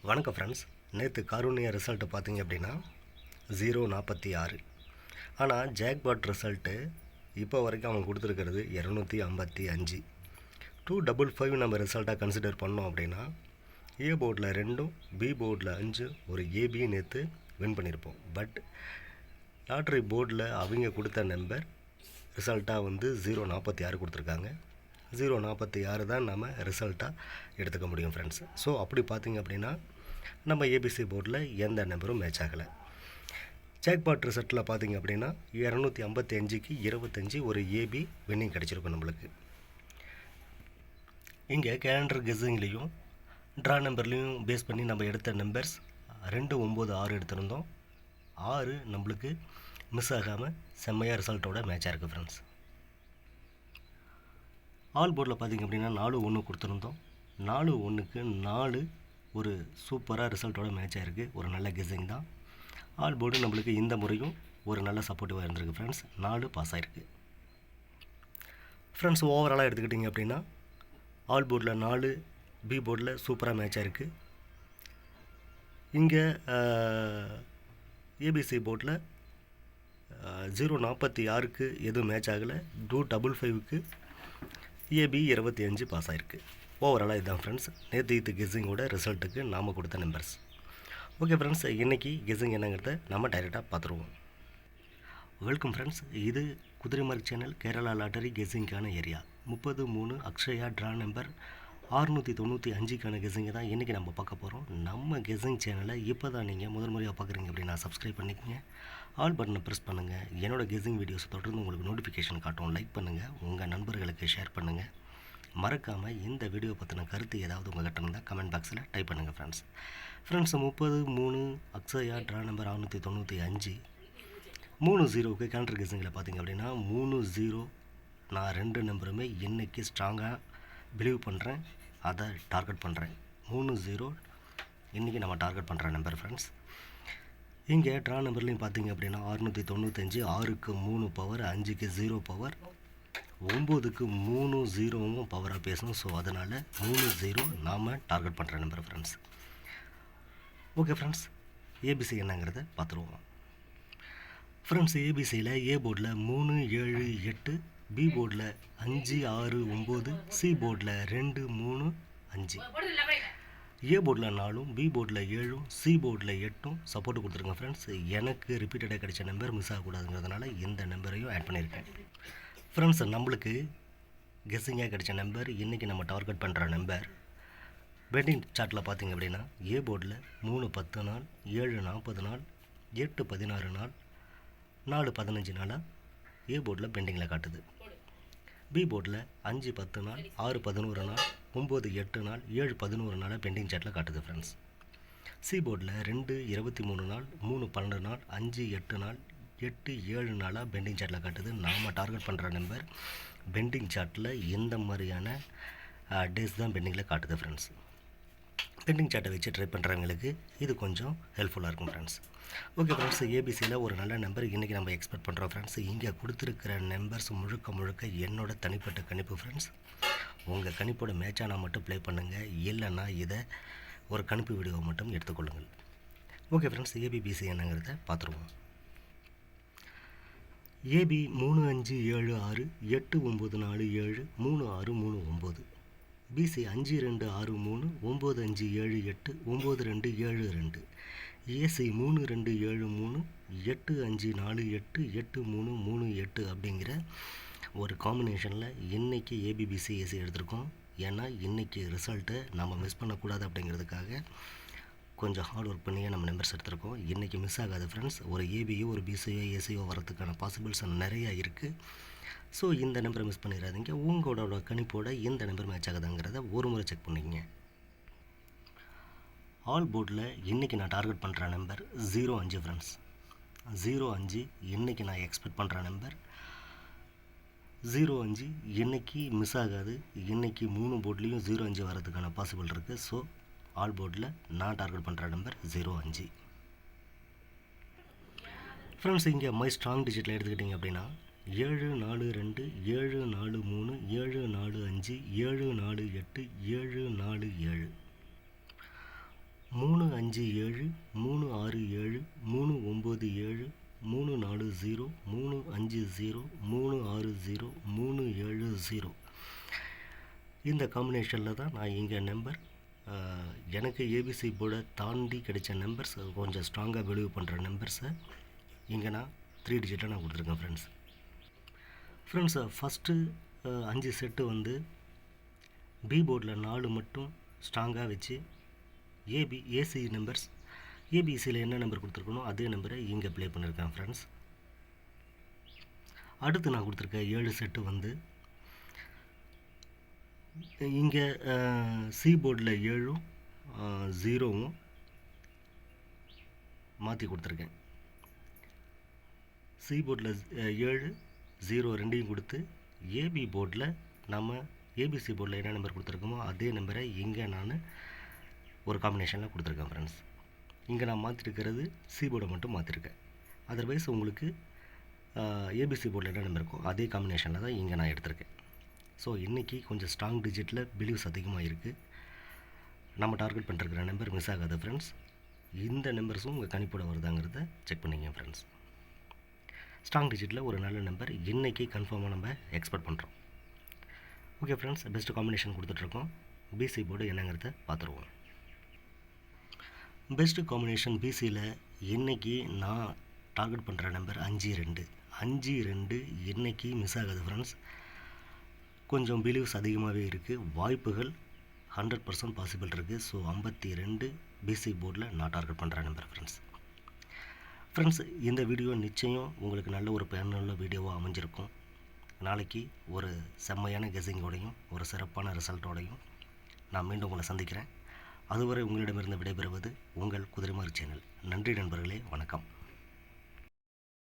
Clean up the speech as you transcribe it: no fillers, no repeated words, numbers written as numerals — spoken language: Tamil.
வணக்கம் ஃப்ரெண்ட்ஸ். நேற்று காரூணியா ரிசல்ட்டு பார்த்தீங்க அப்படின்னா 046. ஆனால் ஜாக்பாட் ரிசல்ட்டு இப்போ வரைக்கும் அவங்க கொடுத்துருக்கிறது 255. 255 நம்ம ரிசல்ட்டாக கன்சிடர் பண்ணோம் அப்படின்னா ஏ போர்டில் 2, பி போர்டில் 5, ஒரு ஏபி நேற்று வின் பண்ணியிருப்போம். பட் லாட்ரி போர்டில் அவங்க கொடுத்த நம்பர் ரிசல்ட்டாக 046 கொடுத்துருக்காங்க. 046 தான் நம்ம ரிசல்ட்டாக எடுத்துக்க முடியும் ஃப்ரெண்ட்ஸ். ஸோ அப்படி பார்த்திங்க அப்படின்னா நம்ம ஏபிசி போர்டில் எந்த நம்பரும் மேட்ச் ஆகலை. ஜாக்பாட் ரிசல்ட்டில் பார்த்திங்க அப்படின்னா 255க்கு 25 ஒரு ஏபி வின்னிங் கிடச்சிருக்கும் நம்மளுக்கு. இங்கே கேலண்டர் கெஸ்ஸிங்லேயும் ட்ரா நம்பர்லேயும் பேஸ் பண்ணி நம்ம எடுத்த நம்பர்ஸ் 2, 9, 6 எடுத்திருந்தோம். 6 நம்மளுக்கு மிஸ் ஆகாமல் செம்மையாக ரிசல்ட்டோட மேட்சாக இருக்குது ஃப்ரெண்ட்ஸ். ஆல் போர்டில் பார்த்திங்க அப்படின்னா 4, 1 கொடுத்துருந்தோம். 4, 1க்கு 4 ஒரு சூப்பராக ரிசல்ட்டோட மேட்ச் ஆகிருக்கு. ஒரு நல்ல கெஸ்ஸிங் தான். ஆல் போர்டு நம்மளுக்கு இந்த முறையும் ஒரு நல்ல சப்போர்ட்டிவாக இருந்திருக்கு ஃப்ரெண்ட்ஸ். 4 பாஸ் ஆகிருக்கு ஃப்ரெண்ட்ஸ். ஓவராலாக எடுத்துக்கிட்டிங்க அப்படின்னா ஆல் போர்டில் 4, பி போர்டில் சூப்பராக மேட்ச் ஆகிருக்கு. இங்கே ஏபிசி போர்டில் 046க்கு எதுவும் மேட்ச் ஆகலை. 255க்கு ஏபி 25 பாஸ் ஆகிருக்கு. ஓவராலாக இதுதான் ஃப்ரெண்ட்ஸ் நேற்று கெஸ்ஸிங்கோட ரிசல்ட்டுக்கு நாம் கொடுத்த நம்பர்ஸ். ஓகே ஃப்ரெண்ட்ஸ், இன்றைக்கி கெஸ்ஸிங் என்னங்கிறத நம்ம டைரெக்டாக பார்த்துருவோம். Welcome friends. இது குதிரைமார்க் சேனல். கேரளா லாட்டரி கெஸ்ஸிங்கான ஏரியா 33 அக்ஷயா ட்ரா நம்பர் 695க்கான கெஸ்ஸிங்கை தான் இன்றைக்கி நம்ம பார்க்க போகிறோம். நம்ம கெஸ்ஸிங் சேனலை இப்போ தான் நீங்கள் முதல் முறையாக பார்க்குறீங்க அப்படின்னா சப்ஸ்கிரைப் பண்ணிக்கோங்க. ஆல் பட்டனை ப்ரெஸ் பண்ணுங்கள். என்னோடய கெஸ்ஸிங் வீடியோஸ் தொடர்ந்து உங்களுக்கு நோட்டிஃபிகேஷன் காட்டும். லைக் பண்ணுங்கள், உங்கள் நண்பர்களுக்கு ஷேர் பண்ணுங்கள். மறக்காமல் இந்த வீடியோ பற்றின கருத்து ஏதாவது உங்கள் கிட்ட இருந்தால் கமெண்ட் பாக்ஸில் டைப் பண்ணுங்கள் ஃப்ரெண்ட்ஸ். 33 அக்ஷயா ட்ரா நம்பர் 695 30க்கு கேலண்டர் கெஸ்ஸிங்கில் பார்த்திங்க அப்படின்னா 30 நான் 2 நம்பருமே இன்றைக்கி ஸ்ட்ராங்காக பிலீவ் பண்ணுறேன், அதை டார்கெட் பண்ணுறேன். 30 இன்றைக்கி நம்ம டார்கெட் பண்ணுற நம்பர் ஃப்ரெண்ட்ஸ். இங்கே ட்ரா நம்பர்லேயும் பார்த்திங்க அப்படின்னா 695, 6க்கு 3 பவர், 5க்கு 0 பவர், 9க்கு 3 0வும் பவராக பேசணும். ஸோ அதனால் 30 நாம் டார்கெட் பண்ணுற number friends. Okay friends, ABC என்னங்கிறத பார்த்துருவோம் ஃப்ரெண்ட்ஸ். ஏபிசியில் ஏ போர்டில் 3, 7, 8, பி போர்டில் 5, 6, 9, சி போர்டில் 2, 3, 5. ஏ போர்டில் 4, பி போர்டில் 7, சி போர்டில் 8 சப்போர்ட்டு கொடுத்துருங்க ஃப்ரெண்ட்ஸ். எனக்கு ரிப்பீட்டடாக கிடைச்ச நம்பர் மிஸ் ஆகக்கூடாதுங்கிறதுனால இந்த நம்பரையும் ஆட் பண்ணியிருக்கேன் ஃப்ரெண்ட்ஸ். நம்மளுக்கு கெஸ்ஸிங்காக கிடைச்ச நம்பர் இன்றைக்கி நம்ம டார்கெட் பண்ணுற நம்பர் பெட்டிங் சார்ட்டில் பார்த்திங்க அப்படின்னா ஏ போர்டில் 3 10 நாள், 7 40 நாள், 8 16 நாள், 4 15 நாளாக ஏ போர்டில் பெண்டிங்கில் காட்டுது. பி போர்டில் 5 10 நாள், 6 11 நாள், 9 8 நாள், 7 11 நாளாக பெண்டிங் சார்ட்டில் காட்டுது ஃப்ரெண்ட்ஸ். சி போர்டில் 2 23 நாள், 3 12 நாள், 5 8 நாள், 8 7 நாளாக பெண்டிங் சார்ட்டில் காட்டுது. நாம் டார்கெட் பண்ணுற நம்பர் பெண்டிங் சார்ட்டில் இந்த மாதிரியான டேஸ் தான் பெண்டிங்கில் காட்டுது ஃப்ரெண்ட்ஸ். பெண்டிங் சார்ட்டை வச்சு ட்ரை பண்ணுறவங்களுக்கு இது கொஞ்சம் ஹெல்ப்ஃபுல்லாக இருக்கும் ஃப்ரெண்ட்ஸ். ஓகே ஃப்ரெண்ட்ஸ், ஏபிசியில் ஒரு நல்ல நம்பர் இன்றைக்கி நம்ம எக்ஸ்பெக்ட் பண்ணுறோம் ஃப்ரெண்ட்ஸ். இங்கே கொடுத்துருக்கிற நம்பர்ஸ் முழுக்க என்னோட தனிப்பட்ட கணிப்பு ஃப்ரெண்ட்ஸ். உங்கள் கணிப்போட மேட்சானா மட்டும் ப்ளே பண்ணுங்கள், இல்லைன்னா இதை ஒரு கணிப்பு வீடியோவை மட்டும் எடுத்துக்கொள்ளுங்கள். ஓகே ஃப்ரெண்ட்ஸ், ஏபிபிசி என்னங்கிறத பார்த்துருவோம். ஏபி 3 5 7 6 8 9 4 7 3 6 3 9. பிசி 5 2 6 3 9 5 7 8 9 2 7 2. ஏசி 3 2 7 3 8 5 4 8 8 3 3 8 அப்படிங்கிற ஒரு காம்பினேஷனில் இன்றைக்கி ஏபிபிசி ஏசி எடுத்திருக்கோம். ஏன்னா இன்றைக்கி ரிசல்ட்டை நம்ம மிஸ் பண்ணக்கூடாது அப்படிங்கிறதுக்காக கொஞ்சம் ஹார்ட் ஒர்க் பண்ணியே நம்ம நம்பர்ஸ் எடுத்திருக்கோம். இன்றைக்கி மிஸ் ஆகாது ஃப்ரெண்ட்ஸ். ஒரு ஏபியோ ஒரு பிசியோ ஏசியோ வரதுக்கான பாசிபிள்ஸ் நிறையா இருக்குது. ஸோ இந்த நம்பரை மிஸ் பண்ணிடாதீங்க. உங்களோட கணிப்போட இந்த நம்பர் மேட்ச் ஆகுதுங்கிறத ஒரு முறை செக் பண்ணிக்கங்க. ஆல் போர்டில் இன்றைக்கி நான் டார்கெட் பண்ணுற நம்பர் 05 ஃப்ரெண்ட்ஸ். 05 இன்றைக்கி நான் எக்ஸ்பெக்ட் பண்ணுற நம்பர் 05 இன்றைக்கி மிஸ் ஆகாது. இன்றைக்கி 3 போர்ட்லேயும் 05 வரதுக்கான பாசிபிள் இருக்குது. ஸோ ஆல் போர்டில் நான் டார்கெட் பண்ணுற நம்பர் 05 ஃப்ரெண்ட்ஸ். இங்கே மை ஸ்ட்ராங் டிஜிட்டில் எடுத்துக்கிட்டிங்க அப்படின்னா 7 4 2 7 4 3 7 4 5 7 4 8 7 4 7. 357 367 397 340 350 360 370. இந்த காம்பினேஷனில் தான் நான் இங்கே நம்பர் எனக்கு ஏபிசி போர்டை தாண்டி கிடைச்ச நம்பர்ஸ் கொஞ்சம் ஸ்ட்ராங்காக பிலீவ் பண்ணுற நம்பர்ஸை இங்கே நான் 3 டிஜிட்டில் நான் கொடுத்துருக்கேன் ஃப்ரெண்ட்ஸ். ஃபஸ்ட்டு 5 செட்டு வந்து பி போர்டில் 4 மட்டும் ஸ்ட்ராங்காக வச்சு ஏசி நம்பர்ஸ் ஏபிசியில் என்ன நம்பர் கொடுத்துருக்கணும் அதே நம்பரை இங்கே ப்ளே பண்ணியிருக்கேன் ஃப்ரெண்ட்ஸ். அடுத்து நான் கொடுத்துருக்க 7 செட்டு வந்து இங்கே சி போர்டில் 7ம் 0வும் மாற்றி கொடுத்துருக்கேன். சி போர்டில் 7 0 ரெண்டையும் கொடுத்து ஏபி போர்டில் நம்ம ஏபிசி போர்டில் என்ன நம்பர் கொடுத்துருக்கோமோ அதே நம்பரை இங்கே நான் ஒரு காம்பினேஷனில் கொடுத்துருக்கேன் ஃப்ரெண்ட்ஸ். இங்கே நான் மாற்றிருக்கிறது சி போர்டை மட்டும் மாற்றிருக்கேன். அதர்வைஸ் உங்களுக்கு ஏபிசி போர்டில் என்ன நம்பர் இருக்கோ அதே காம்பினேஷனில் தான் இங்கே நான் எடுத்திருக்கேன். ஸோ இன்றைக்கி கொஞ்சம் ஸ்ட்ராங் டிஜிட்டில் பிலீவ்ஸ் அதிகமாக இருக்குது. நம்ம டார்கெட் பண்ணிருக்கிற நம்பர் மிஸ் ஆகாது ஃப்ரெண்ட்ஸ். இந்த நம்பர்ஸும் உங்கள் கணிப்போட வருதாங்கிறத செக் பண்ணிங்க ஃப்ரெண்ட்ஸ். ஸ்ட்ராங் டிஜிட்டில் ஒரு நல்ல நம்பர் இன்றைக்கி கன்ஃபார்மாக நம்ம எக்ஸ்பெக்ட் பண்ணுறோம். ஓகே ஃப்ரெண்ட்ஸ், பெஸ்ட்டு காம்பினேஷன் கொடுத்துட்ருக்கோம். பிசி போர்டு என்னங்கிறத பார்த்துருவோம். பெஸ்ட்டு காம்பினேஷன் பிசியில் இன்றைக்கி நான் டார்கெட் பண்ணுற நம்பர் 5-2. 5-2 இன்றைக்கி மிஸ் ஆகாது ஃப்ரெண்ட்ஸ். கொஞ்சம் பிலீவ்ஸ் அதிகமாகவே இருக்குது. வாய்ப்புகள் 100% பாசிபிள் இருக்குது. ஸோ 52 பிசி போர்டில் நான் டார்கெட் பண்ணுற நம்பர் ஃப்ரெண்ட்ஸ். இந்த வீடியோ நிச்சயம் உங்களுக்கு நல்ல ஒரு பயனுள்ள வீடியோவாக அமைஞ்சிருக்கும். நாளைக்கு ஒரு செம்மையான கெஸிங்கோடையும் ஒரு சிறப்பான ரிசல்ட்டோடையும் நான் மீண்டும் உங்களை சந்திக்கிறேன். அதுவரை உங்களிடமிருந்து விடைபெறுவது உங்கள் குதிரைமாரி சேனல். நன்றி நண்பர்களே, வணக்கம்.